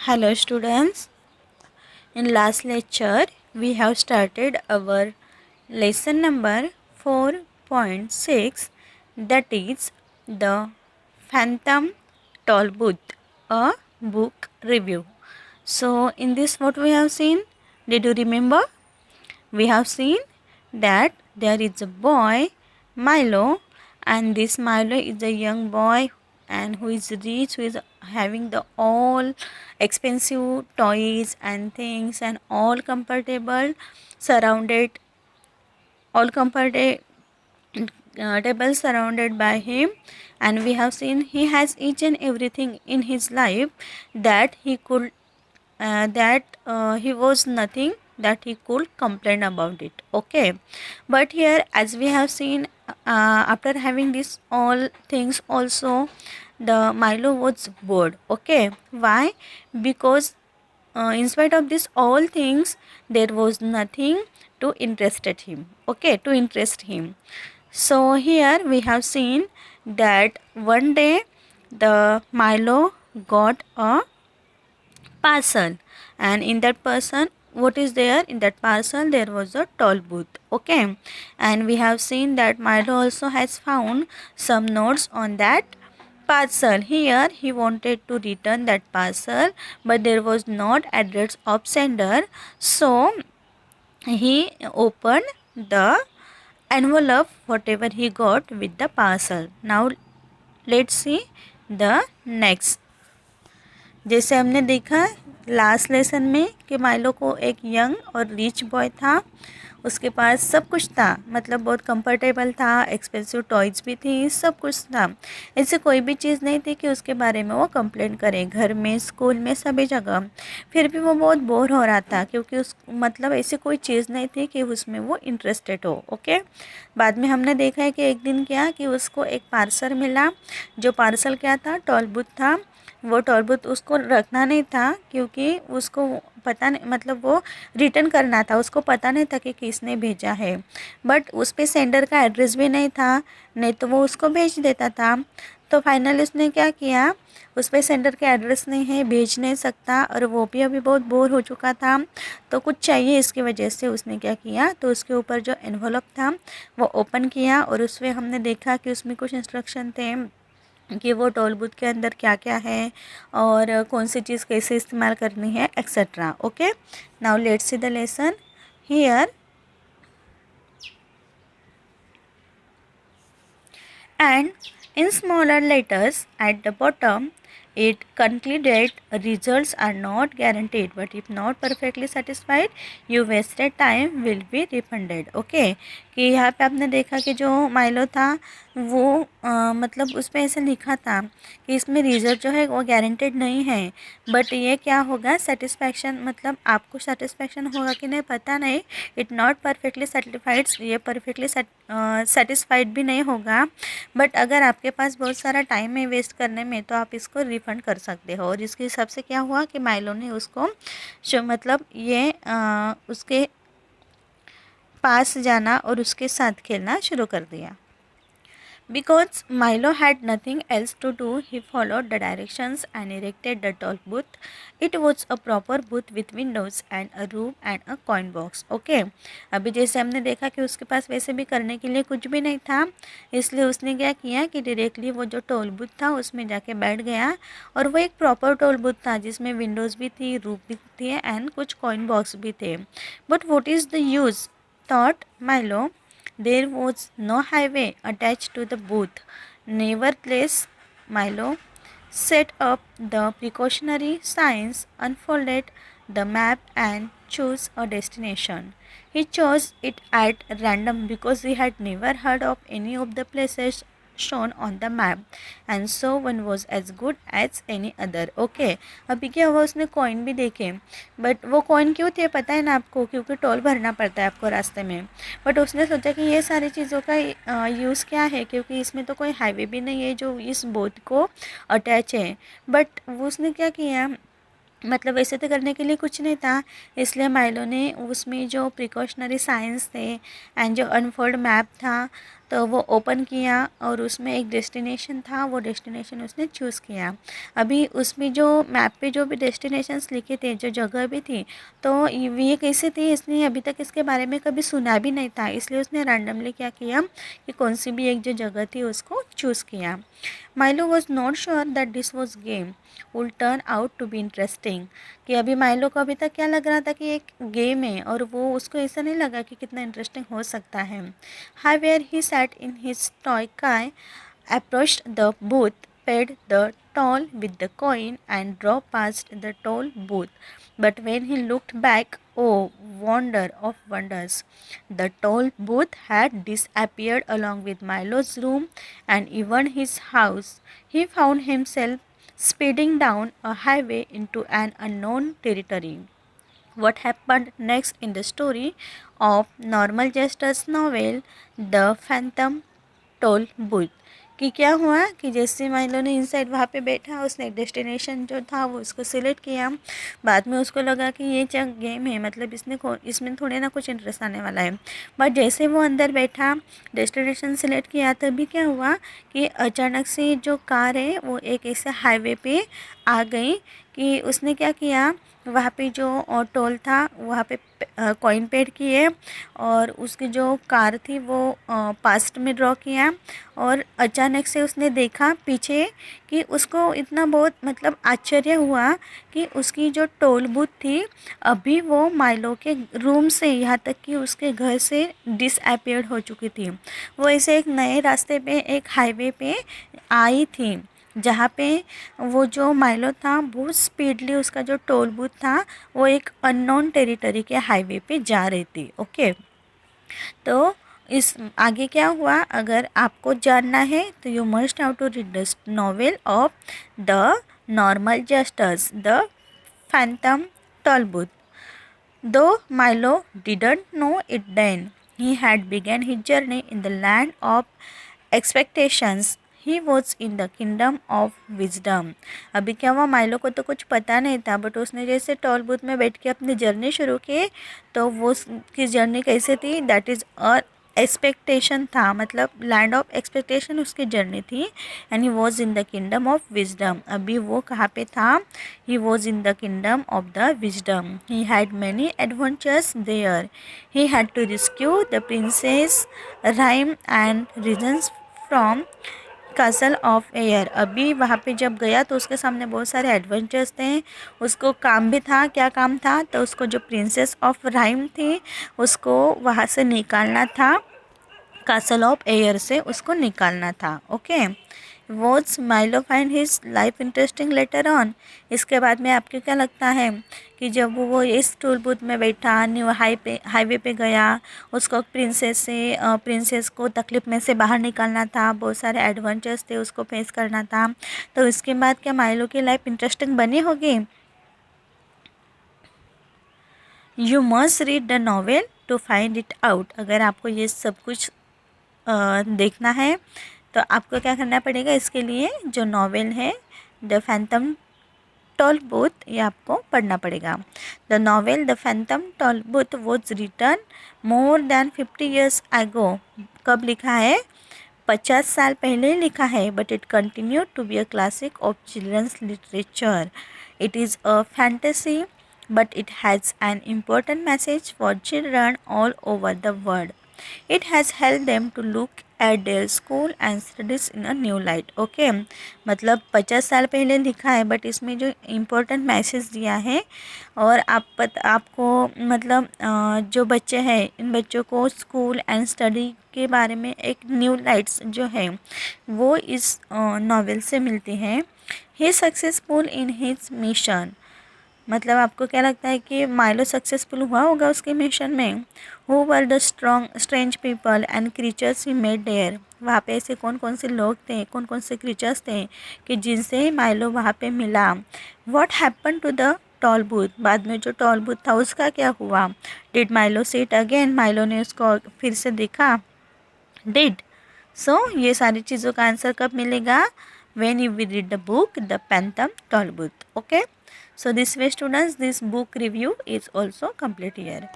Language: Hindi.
Hello students, in last lecture we have started our lesson number 4.6, that is the Phantom Tollbooth, a book review. So in this what we have seen, did you remember? We have seen that there is a boy Milo, and this Milo is a young boy and who is rich, who is having the all expensive toys and things and all comfortable, surrounded, all comfortable table surrounded by him. And we have seen he has each and everything in his life that he could he was nothing that he could complain about it. Okay, but here as we have seen, after having this all things also, the Milo was bored. Okay, why? Because in spite of this all things, there was nothing to interested him. Okay, to interest him. So here we have seen that one day the Milo got a parcel, and in that parcel what is there? In that parcel there was a toll booth. Okay, and we have seen that Milo also has found some notes on that parcel. Here he wanted to return that parcel, but there was not address of sender, so he opened the envelope whatever he got with the parcel. Now let's see the next. जैसे हमने देखा लास्ट लेसन में कि माइलो को एक यंग और रिच बॉय था, उसके पास सब कुछ था, मतलब बहुत कंफर्टेबल था, एक्सपेंसिव टॉयज़ भी थी, सब कुछ था। ऐसे कोई भी चीज़ नहीं थी कि उसके बारे में वो कंप्लेन करे, घर में, स्कूल में, सभी जगह। फिर भी वो बहुत बोर हो रहा था क्योंकि उस मतलब ऐसी कोई चीज़ नहीं थी कि उसमें वो इंटरेस्टेड हो। ओके, बाद में हमने देखा है कि एक दिन क्या कि उसको एक पार्सल मिला, जो पार्सल क्या था? टोल बूथ था। वो टोल बूथ उसको रखना नहीं था क्योंकि उसको पता नहीं, मतलब वो रिटर्न करना था, उसको पता नहीं था कि किसने भेजा है, बट उस पर सेंडर का एड्रेस भी नहीं था, नहीं तो वो उसको भेज देता था। तो फाइनली उसने क्या किया, उस पर सेंडर का एड्रेस नहीं है, भेज नहीं सकता, और वो भी अभी बहुत बोर हो चुका था, तो कुछ चाहिए, इसकी वजह से उसने क्या किया, तो उसके ऊपर जो एनवलप था वो ओपन किया, और उसमें हमने देखा कि उसमें कुछ इंस्ट्रक्शन थे कि वो टोल बूथ के अंदर क्या क्या है और कौन सी चीज़ कैसे इस्तेमाल करनी है, etcetera. Okay, now let's see the lesson here. And in smaller letters at the bottom, it concluded results are not guaranteed, but if not perfectly satisfied, you wasted time will be refunded. Okay, कि यहाँ पे आपने देखा कि जो माइलो था वो मतलब उस पर ऐसे लिखा था कि इसमें रिज़ल्ट जो है वो गारंटेड नहीं है, बट ये क्या होगा, सेटिस्फैक्शन, मतलब आपको सेटिस्फैक्शन होगा कि नहीं पता नहीं, इट नॉट परफेक्टली सेटिस्फाइड, ये परफेक्टली सेटिस्फाइड भी नहीं होगा, बट अगर आपके पास बहुत सारा टाइम है वेस्ट करने में तो आप इसको रिफ़ंड कर सकते हो। और इसके हिसाब से क्या हुआ कि माइलो ने उसको जो मतलब ये उसके पास जाना और उसके साथ खेलना शुरू कर दिया। Because Milo had nothing else to do, he followed the directions and erected the toll booth. It was a proper booth with windows and a room and a coin box. Okay, अभी जैसे हमने देखा कि उसके पास वैसे भी करने के लिए कुछ भी नहीं था, इसलिए उसने क्या किया कि डायरेक्टली वो जो टोल बूथ था उसमें जाके बैठ गया, और वो एक प्रॉपर टोल बूथ था जिसमें विंडोज़ भी थी, रूम भी थी एंड कुछ कॉइन बॉक्स भी थे। But what is the use, thought Milo, there was no highway attached to the booth. Nevertheless, Milo set up the precautionary signs, unfolded the map, and chose a destination. He chose it at random because he had never heard of any of the places shown on the map, and so one was as good as any other. Okay, अभी क्या हुआ, उसने कॉइन भी देखे, बट वो कॉइन क्यों थे पता है ना आपको, क्योंकि टोल भरना पड़ता है आपको रास्ते में। बट उसने सोचा कि ये सारी चीज़ों का यूज़ क्या है, क्योंकि इसमें तो कोई हाईवे भी नहीं है जो इस बोट को अटैच है। बट वो उसने क्या किया, मतलब वैसे तो करने के लिए कुछ नहीं था, इसलिए माइलो ने उसमें जो प्रिकॉशनरी साइंस थे एंड जो अनफोल्ड मैप था, तो वो ओपन किया और उसमें एक डेस्टिनेशन था, वो डेस्टिनेशन उसने चूज़ किया। अभी उसमें जो मैप पे जो भी डेस्टिनेशंस लिखे थे, जो जगह भी थी, तो ये कैसे थी, इसने अभी तक इसके बारे में कभी सुना भी नहीं था, इसलिए उसने रैंडमली क्या किया कि कौन सी भी एक जो जगह थी उसको चूज़ किया। Milo was not sure that this was game will turn out to be interesting, कि अभी माइलो को अभी तक क्या लग रहा था कि एक गेम है, और वो उसको ऐसा नहीं लगा कि कितना इंटरेस्टिंग हो सकता है। हाईवेयर he sat in his toy car, approached the booth, paid the toll with the coin, and drove past the toll booth. But when he looked back, oh wonder of wonders! The toll booth had disappeared along with Milo's room and even his house. He found himself speeding down a highway into an unknown territory. What happened next in the story of Normal Justice novel The Phantom toll booth, कि क्या हुआ कि जैसे माइलो ने इनसाइड वहाँ पे बैठा, उसने एक डेस्टिनेशन जो था वो उसको सिलेक्ट किया। बाद में उसको लगा कि ये जग गेम है, मतलब इसमें थोड़े ना कुछ इंटरेस्ट आने वाला है। बट जैसे वो अंदर बैठा, डेस्टिनेशन सिलेक्ट किया, तभी क्या हुआ कि अचानक से जो कार है वो एक ऐसे हाईवे पे आ गई कि उसने क्या किया, वहाँ पे जो टोल था वहाँ पे कॉइन पेड किए, और उसकी जो कार थी वो पास्ट में ड्रॉ किया। और अचानक से उसने देखा पीछे कि उसको इतना बहुत मतलब आश्चर्य हुआ कि उसकी जो टोल बूथ थी अभी वो माइलो के रूम से, यहाँ तक कि उसके घर से डिसअपियर्ड हो चुकी थी। वो ऐसे एक नए रास्ते पे, एक हाईवे पे आई थी, जहाँ पे वो जो माइलो था बहुत स्पीडली, उसका जो टोल बूथ था वो एक अननोन टेरिटरी के हाईवे पे जा रही थी। ओके, तो इस आगे क्या हुआ अगर आपको जानना है तो you must how to read the novel of the normal justice the Phantom Tollbooth. Though Milo didn't know it then, he had begun his journey in the land of expectations. He was in the kingdom of wisdom. अभी क्या हुआ, माइलो को तो कुछ पता नहीं था, बट उसने जैसे टॉल बूथ में बैठ के अपनी जर्नी शुरू की, तो वो उसकी जर्नी कैसे थी, दैट इज़ अ एक्सपेक्टेशन था, मतलब लैंड ऑफ एक्सपेक्टेशन उसकी जर्नी थी। And he was in the kingdom of wisdom, अभी वो कहाँ पे था, he was in the kingdom of the wisdom. He had many adventures there, he had to rescue the princess Rhyme and Reasons from castle of air. अभी वहाँ पे जब गया तो उसके सामने बहुत सारे एडवेंचर्स थे, उसको काम भी था। क्या काम था, तो उसको जो प्रिंसेस ऑफ राइम थी उसको वहाँ से निकालना था, कासल ऑफ एयर से उसको निकालना था। Okay, was Milo find his life interesting later on. इसके बाद में आपको क्या लगता है कि जब वो इस टूल बूथ में बैठा, न्यू हाईवे पे गया, उसको प्रिंसेस को तकलीफ में से बाहर निकालना था, बहुत सारे एडवेंचर्स थे उसको फेस करना था, तो इसके बाद क्या माइलो की लाइफ इंटरेस्टिंग बनी होगी। You must read the novel to find it out. अगर आपको ये सब कुछ देखना है तो आपको क्या करना पड़ेगा, इसके लिए जो नॉवेल है द फैंटम टॉलबूथ, ये आपको पढ़ना पड़ेगा। The novel the Phantom Tollbooth was written more than 50 years ago. कब लिखा है, 50 साल पहले लिखा है, but it continue to be a classic of children's literature. It is a fantasy but it has an important message for children all over the world. It has helped them to look at their school and studies in a new light. Okay, मतलब 50 साल पहले लिखा है, बट इसमें जो इम्पोर्टेंट मैसेज दिया है, और आपको मतलब जो बच्चे हैं इन बच्चों को स्कूल एंड स्टडी के बारे में एक न्यू लाइट्स जो है वो इस नॉवेल से मिलती हैं। ही सक्सेसफुल इन हिज मिशन, मतलब आपको क्या लगता है कि माइलो सक्सेसफुल हुआ होगा उसके मिशन में। Who were the strange people and creatures he made there. वहाँ पे ऐसे कौन कौन से लोग थे, कौन कौन से क्रीचर्स थे कि जिनसे माइलो वहाँ पे मिला। What happen to the toll booth, बाद में जो टॉल बूथ था उसका क्या हुआ। Did Milo see it again, Milo ने उसको फिर से देखा। डिड, सो ये सारी चीज़ों का आंसर कब मिलेगा, when you will read the book The Phantom Tollbooth. Okay, so this way students, this book review is also complete here.